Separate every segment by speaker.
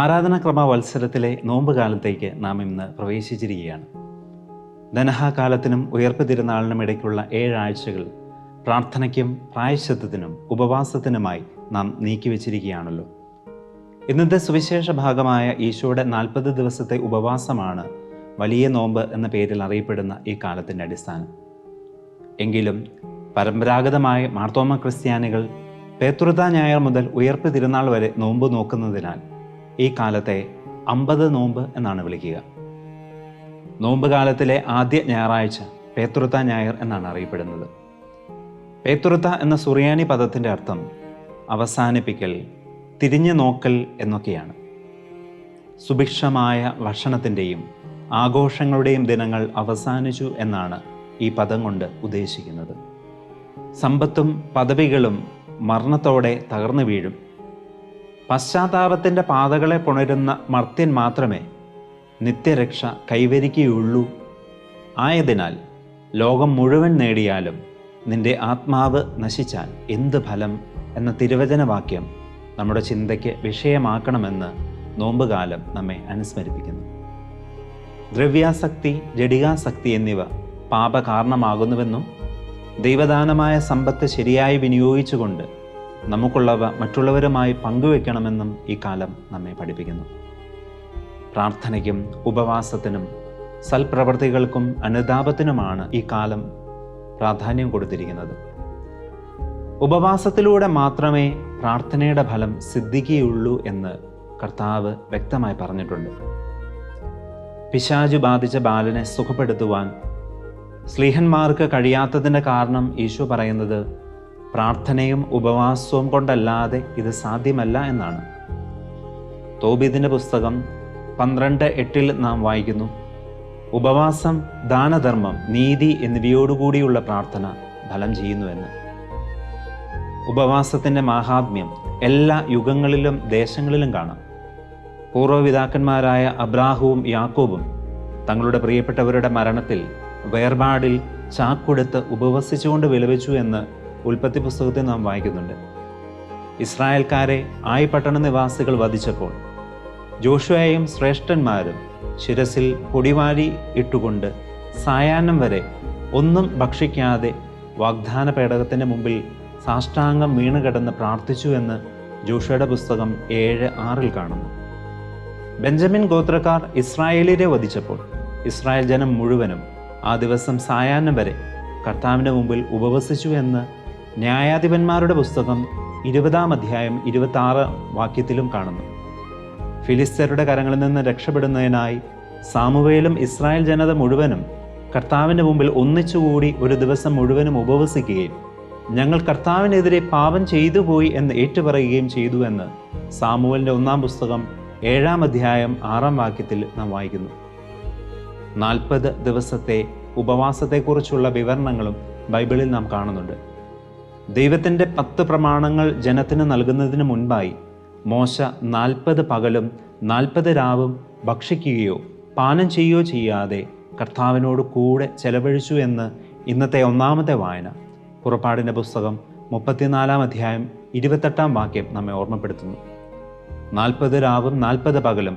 Speaker 1: ആരാധനാക്രമ വത്സരത്തിലെ നോമ്പ് കാലത്തേക്ക് നാം ഇന്ന് പ്രവേശിച്ചിരിക്കുകയാണ്. ധനഹാകാലത്തിനും ഉയർപ്പ് തിരുനാളിനും ഇടയ്ക്കുള്ള 7 ആഴ്ചകൾ പ്രാർത്ഥനയ്ക്കും പ്രായശ്ചിത്തത്തിനും ഉപവാസത്തിനുമായി നാം നീക്കിവെച്ചിരിക്കുകയാണല്ലോ. ഇന്നത്തെ സുവിശേഷ ഭാഗമായ ഈശോയുടെ 40 ദിവസത്തെ ഉപവാസമാണ് വലിയ നോമ്പ് എന്ന പേരിൽ അറിയപ്പെടുന്ന ഈ കാലത്തിൻ്റെ അടിസ്ഥാനം. എങ്കിലും പരമ്പരാഗതമായ മാർത്തോമ ക്രിസ്ത്യാനികൾ പേത്രുത ഞായർ മുതൽ ഉയർപ്പ് തിരുനാൾ വരെ നോമ്പ് നോക്കുന്നതിനാൽ ഈ കാലത്തെ 50 നോമ്പ് എന്നാണ് വിളിക്കുക. നോമ്പ് കാലത്തിലെ ആദ്യ ഞായറാഴ്ച പേത്രുത ഞായർ എന്നാണ് അറിയപ്പെടുന്നത്. പേത്രുത എന്ന സുറിയാനി പദത്തിൻ്റെ അർത്ഥം അവസാനിപ്പിക്കൽ, തിരിഞ്ഞു നോക്കൽ എന്നൊക്കെയാണ്. സുഭിക്ഷമായ ഭക്ഷണത്തിൻ്റെയും ആഘോഷങ്ങളുടെയും ദിനങ്ങൾ അവസാനിച്ചു എന്നാണ് ഈ പദം കൊണ്ട് ഉദ്ദേശിക്കുന്നത്. സമ്പത്തും പദവികളും മരണത്തോടെ തകർന്നു വീഴും. പശ്ചാത്താപത്തിൻ്റെ പാതകളെ പുണരുന്ന മർത്യൻ മാത്രമേ നിത്യരക്ഷ കൈവരിക്കുകയുള്ളൂ. ആയതിനാൽ ലോകം മുഴുവൻ നേടിയാലും നിന്റെ ആത്മാവ് നശിച്ചാൽ എന്ത് ഫലം എന്ന തിരുവചനവാക്യം നമ്മുടെ ചിന്തയ്ക്ക് വിഷയമാക്കണമെന്ന് നോമ്പുകാലം നമ്മെ അനുസ്മരിപ്പിക്കുന്നു. ദ്രവ്യാസക്തി, ജഡികാസക്തി എന്നിവ പാപകാരണമാകുന്നുവെന്നും ദൈവദാനമായ സമ്പത്ത് ശരിയായി വിനിയോഗിച്ചുകൊണ്ട് നമുക്കുള്ളവ മറ്റുള്ളവരുമായി പങ്കുവെക്കണമെന്നും ഈ കാലം നമ്മെ പഠിപ്പിക്കുന്നു. പ്രാർത്ഥനയ്ക്കും ഉപവാസത്തിനും സൽപ്രവർത്തികൾക്കും അനുതാപത്തിനുമാണ് ഈ കാലം പ്രാധാന്യം കൊടുത്തിരിക്കുന്നത്. ഉപവാസത്തിലൂടെ മാത്രമേ പ്രാർത്ഥനയുടെ ഫലം സിദ്ധിക്കുകയുള്ളൂ എന്ന് കർത്താവ് വ്യക്തമായി പറഞ്ഞിട്ടുണ്ട്. പിശാചു ബാധിച്ച ബാലനെ സുഖപ്പെടുത്തുവാൻ സ്ലീഹന്മാർക്ക് കഴിയാത്തതിൻ്റെ കാരണം ഈശോ പറയുന്നത് പ്രാർത്ഥനയും ഉപവാസവും കൊണ്ടല്ലാതെ ഇത് സാധ്യമല്ല എന്നാണ്. തോബീതിൻ്റെ പുസ്തകം 12:8 നാം വായിക്കുന്നു, ഉപവാസം, ദാനധർമ്മം, നീതി എന്നിവയോടുകൂടിയുള്ള പ്രാർത്ഥന ഫലം ചെയ്യുന്നുവെന്ന്. ഉപവാസത്തിൻ്റെ മാഹാത്മ്യം എല്ലാ യുഗങ്ങളിലും ദേശങ്ങളിലും കാണാം. പൂർവ്വപിതാക്കന്മാരായ അബ്രാഹവും യാക്കോബും തങ്ങളുടെ പ്രിയപ്പെട്ടവരുടെ മരണത്തിൽ, വേർപാടിൽ ചാക്കൊടുത്ത് ഉപവസിച്ചുകൊണ്ട് വിലപിച്ചു എന്ന് ഉൽപ്പത്തി പുസ്തകത്തിൽ നാം വായിക്കുന്നുണ്ട്. ഇസ്രായേൽക്കാരെ ആയി പട്ടണ നിവാസികൾ വധിച്ചപ്പോൾ ജോഷുവയും ശ്രേഷ്ഠന്മാരും ശിരസിൽ പൊടിവാരി ഇട്ടുകൊണ്ട് സായാഹ്നം വരെ ഒന്നും ഭക്ഷിക്കാതെ വാഗ്ദാന പേടകത്തിൻ്റെ മുമ്പിൽ സാഷ്ടാംഗം വീണുകിടന്ന് പ്രാർത്ഥിച്ചു എന്ന് ജോഷുവയുടെ പുസ്തകം 7:6 കാണുന്നു. ബെഞ്ചമിൻ ഗോത്രക്കാർ ഇസ്രായേലിനെ വധിച്ചപ്പോൾ ഇസ്രായേൽ ജനം മുഴുവനും ആ ദിവസം സായാഹ്നം വരെ കർത്താവിൻ്റെ മുമ്പിൽ ഉപവസിച്ചു എന്ന് ന്യായാധിപന്മാരുടെ പുസ്തകം 20-ാം അധ്യായം 26 വാക്യത്തിലും കാണുന്നു. ഫിലിസ്ത്യരുടെ കരങ്ങളിൽ നിന്ന് രക്ഷപ്പെടുന്നതിനായി സാമുവേലും ഇസ്രായേൽ ജനത മുഴുവനും കർത്താവിൻ്റെ മുമ്പിൽ ഒന്നിച്ചുകൂടി ഒരു ദിവസം മുഴുവനും ഉപവസിക്കുകയും ഞങ്ങൾ കർത്താവിനെതിരെ പാപം ചെയ്തു പോയി എന്ന് ഏറ്റുപറയുകയും ചെയ്തു എന്ന് സാമുവേലിൻ്റെ 1-ാം പുസ്തകം 7-ാം അധ്യായം 6-ാം വാക്യത്തിൽ നാം വായിക്കുന്നു. 40 ദിവസത്തെ ഉപവാസത്തെക്കുറിച്ചുള്ള വിവരണങ്ങളും ബൈബിളിൽ നാം കാണുന്നുണ്ട്. ദൈവത്തിൻ്റെ 10 പ്രമാണങ്ങൾ ജനത്തിന് നൽകുന്നതിന് മുൻപായി മോശ 40 പകലും 40 രാവും ഭക്ഷിക്കുകയോ പാനം ചെയ്യുകയോ ചെയ്യാതെ കർത്താവിനോട് കൂടെ ചെലവഴിച്ചു എന്ന് ഇന്നത്തെ 1-ാമത്തെ വായന പുറപ്പാടിൻ്റെ പുസ്തകം 34-ാം അധ്യായം 28-ാം വാക്യം നമ്മെ ഓർമ്മപ്പെടുത്തുന്നു. 40 രാവും 40 പകലും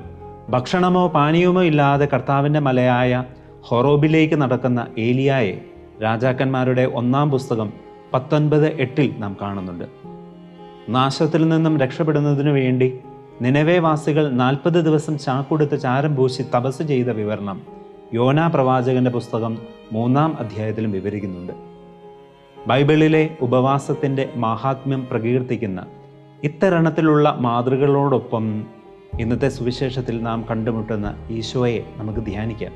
Speaker 1: ഭക്ഷണമോ പാനീയമോ ഇല്ലാതെ കർത്താവിൻ്റെ മലയായ ഹൊറോബിലേക്ക് നടക്കുന്ന ഏലിയായെ രാജാക്കന്മാരുടെ 1-ാം പുസ്തകം 19:8 നാം കാണുന്നുണ്ട്. നാശത്തിൽ നിന്നും രക്ഷപ്പെടുന്നതിനു വേണ്ടി നിനവേ വാസികൾ 40 ദിവസം ചാക്കൊടുത്ത് ചാരം പൂശി തപസ് ചെയ്ത വിവരണം യോനാ പ്രവാചകന്റെ പുസ്തകം 3-ാം അധ്യായത്തിലും വിവരിക്കുന്നുണ്ട്. ബൈബിളിലെ ഉപവാസത്തിൻ്റെ മാഹാത്മ്യം പ്രകീർത്തിക്കുന്ന ഇത്തരണത്തിലുള്ള മാതൃകകളോടൊപ്പം ഇന്നത്തെ സുവിശേഷത്തിൽ നാം കണ്ടുമുട്ടുന്ന ഈശോയെ നമുക്ക് ധ്യാനിക്കാം.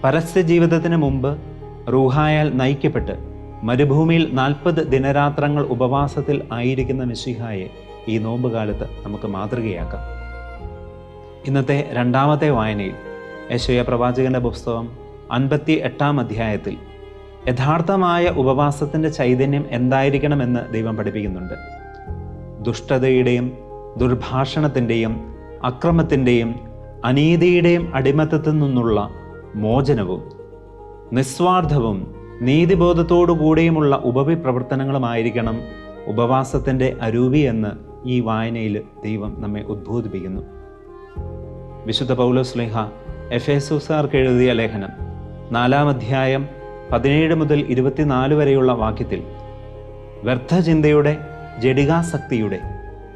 Speaker 1: പരസ്യ ജീവിതത്തിന് മുമ്പ് റൂഹായാൽ നയിക്കപ്പെട്ട് മരുഭൂമിയിൽ 40 ദിനരാത്രങ്ങൾ ഉപവാസത്തിൽ ആയിരിക്കുന്ന മിശിഹായെ ഈ നോമ്പുകാലത്ത് നമുക്ക് മാതൃകയാക്കാം. ഇന്നത്തെ 2-ാമത്തെ വായനയിൽ യെശയ്യാ പ്രവാചകന്റെ പുസ്തകം 58-ാം അധ്യായത്തിൽ യഥാർത്ഥമായ ഉപവാസത്തിൻ്റെ ചൈതന്യം എന്തായിരിക്കണമെന്ന് ദൈവം പഠിപ്പിക്കുന്നുണ്ട്. ദുഷ്ടതയുടെയും ദുർഭാഷണത്തിൻ്റെയും അക്രമത്തിൻ്റെയും അനീതിയുടെയും അടിമത്തത്തിൽ നിന്നുള്ള മോചനവും നിസ്വാർത്ഥവും നീതിബോധത്തോടുകൂടിയുമുള്ള ഉപവിപ്രവർത്തനങ്ങളുമായിരിക്കണം ഉപവാസത്തിൻ്റെ അരൂപി എന്ന് ഈ വായനയിൽ ദൈവം നമ്മെ ഉദ്ബോധിപ്പിക്കുന്നു. വിശുദ്ധ പൗലോസ് ശ്ലീഹ എഫേസൂസുകാർക്ക് എഴുതിയ ലേഖനം 4-ാം അധ്യായം 17 മുതൽ 24 വരെയുള്ള വാക്യത്തിൽ വ്യർത്ഥചിന്തയുടെ, ജഡികാസക്തിയുടെ,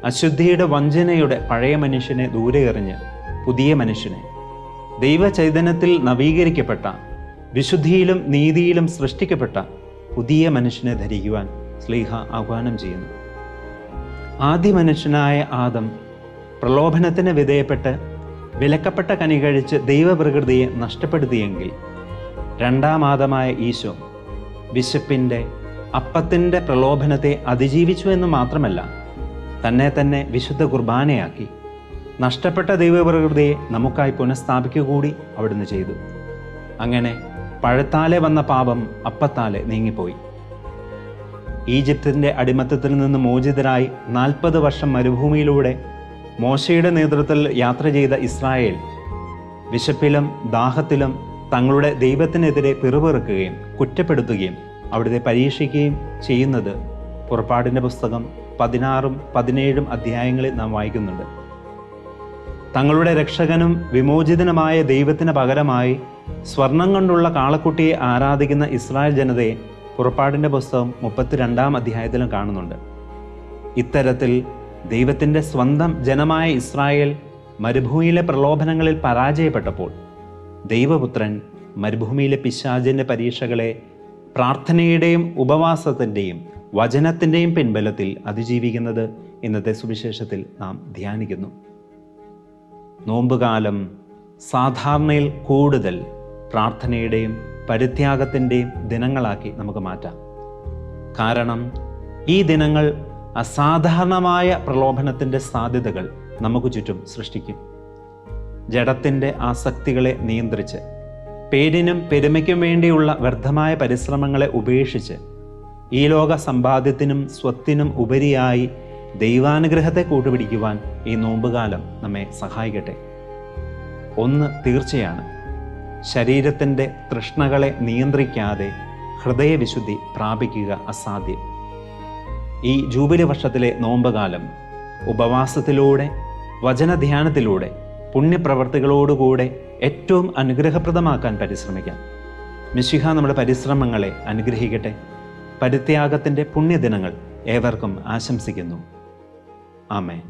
Speaker 1: അശുദ്ധിയുടെ, വഞ്ചനയുടെ പഴയ മനുഷ്യനെ ദൂരെ എറിഞ്ഞ് പുതിയ മനുഷ്യനെ, ദൈവചൈതന്യത്തിൽ നവീകരിക്കപ്പെട്ട, വിശുദ്ധിയിലും നീതിയിലും സൃഷ്ടിക്കപ്പെട്ട പുതിയ മനുഷ്യനെ ധരിക്കുവാൻ ശ്ലീഹ ആഹ്വാനം ചെയ്യുന്നു. ആദ്യ മനുഷ്യനായ ആദം പ്രലോഭനത്തിന് വിധേയപ്പെട്ട് വിലക്കപ്പെട്ട കനി കഴിച്ച് ദൈവപ്രകൃതിയെ നഷ്ടപ്പെടുത്തിയെങ്കിൽ, രണ്ടാം ആദമായ ഈശോ വിശപ്പിൻ്റെ, അപ്പത്തിൻ്റെ പ്രലോഭനത്തെ അതിജീവിച്ചു എന്ന് മാത്രമല്ല, തന്നെ തന്നെ വിശുദ്ധ കുർബാനയാക്കി നഷ്ടപ്പെട്ട ദൈവപ്രകൃതിയെ നമുക്കായി പുനഃസ്ഥാപിക്കുക കൂടി അവിടുന്ന് ചെയ്തു. അങ്ങനെ പഴത്താലെ വന്ന പാപം അപ്പത്താലെ നീങ്ങിപ്പോയി. ഈജിപ്തിൻ്റെ അടിമത്തത്തിൽ നിന്ന് മോചിതരായി 40 വർഷം മരുഭൂമിയിലൂടെ മോശയുടെ നേതൃത്വത്തിൽ യാത്ര ചെയ്ത ഇസ്രായേൽ വിശപ്പിലും ദാഹത്തിലും തങ്ങളുടെ ദൈവത്തിനെതിരെ പിറുപിറുക്കുകയും കുറ്റപ്പെടുത്തുകയും അവിടുത്തെ പരീക്ഷിക്കുകയും ചെയ്യുന്നത് പുറപ്പാടിൻ്റെ പുസ്തകം 16-ഉം 17-ഉം അധ്യായങ്ങളിൽ നാം വായിക്കുന്നുണ്ട്. തങ്ങളുടെ രക്ഷകനും വിമോചിതനുമായ ദൈവത്തിന് പകരമായി സ്വർണം കൊണ്ടുള്ള കാളക്കുട്ടിയെ ആരാധിക്കുന്ന ഇസ്രായേൽ ജനതയെ പുറപ്പാടിൻ്റെ പുസ്തകം 32-ാം അധ്യായത്തിലും കാണുന്നുണ്ട്. ഇത്തരത്തിൽ ദൈവത്തിൻ്റെ സ്വന്തം ജനമായ ഇസ്രായേൽ മരുഭൂമിയിലെ പ്രലോഭനങ്ങളിൽ പരാജയപ്പെട്ടപ്പോൾ ദൈവപുത്രൻ മരുഭൂമിയിലെ പിശാചിൻ്റെ പരീക്ഷകളെ പ്രാർത്ഥനയുടെയും ഉപവാസത്തിൻ്റെയും വചനത്തിൻ്റെയും പിൻബലത്തിൽ അതിജീവിക്കുന്നത് ഇന്നത്തെ സുവിശേഷത്തിൽ നാം ധ്യാനിക്കുന്നു. നോമ്പുകാലം സാധാരണയിൽ കൂടുതൽ പ്രാർത്ഥനയുടെയും പരിത്യാഗത്തിൻ്റെയും ദിനങ്ങളാക്കി നമുക്ക് മാറ്റാം. കാരണം ഈ ദിനങ്ങൾ അസാധാരണമായ പ്രലോഭനത്തിൻ്റെ സാധ്യതകൾ നമുക്ക് ചുറ്റും സൃഷ്ടിക്കും. ജഡത്തിൻ്റെ ആസക്തികളെ നിയന്ത്രിച്ച് പേരിനും പെരുമയ്ക്കും വേണ്ടിയുള്ള വ്യർത്ഥമായ പരിശ്രമങ്ങളെ ഉപേക്ഷിച്ച് ഈ ലോക സമ്പാദ്യത്തിനും സ്വത്തിനും ഉപരിയായി ദൈവാനുഗ്രഹത്തെ കൂട്ടുപിടിക്കുവാൻ ഈ നോമ്പുകാലം നമ്മെ സഹായിക്കട്ടെ. ഒന്ന് തീർച്ചയാണ്, ശരീരത്തിൻ്റെ തൃഷ്ണകളെ നിയന്ത്രിക്കാതെ ഹൃദയവിശുദ്ധി പ്രാപിക്കുക അസാധ്യം. ഈ ജൂബിലി വർഷത്തിലെ നോമ്പുകാലം ഉപവാസത്തിലൂടെ, വചനധ്യാനത്തിലൂടെ, പുണ്യപ്രവർത്തികളോടുകൂടെ ഏറ്റവും അനുഗ്രഹപ്രദമാക്കാൻ പരിശ്രമിക്കാം. മിശിഹ നമ്മുടെ പരിശ്രമങ്ങളെ അനുഗ്രഹിക്കട്ടെ. പരിത്യാഗത്തിൻ്റെ പുണ്യദിനങ്ങൾ ഏവർക്കും ആശംസിക്കുന്നു. ആമേൻ.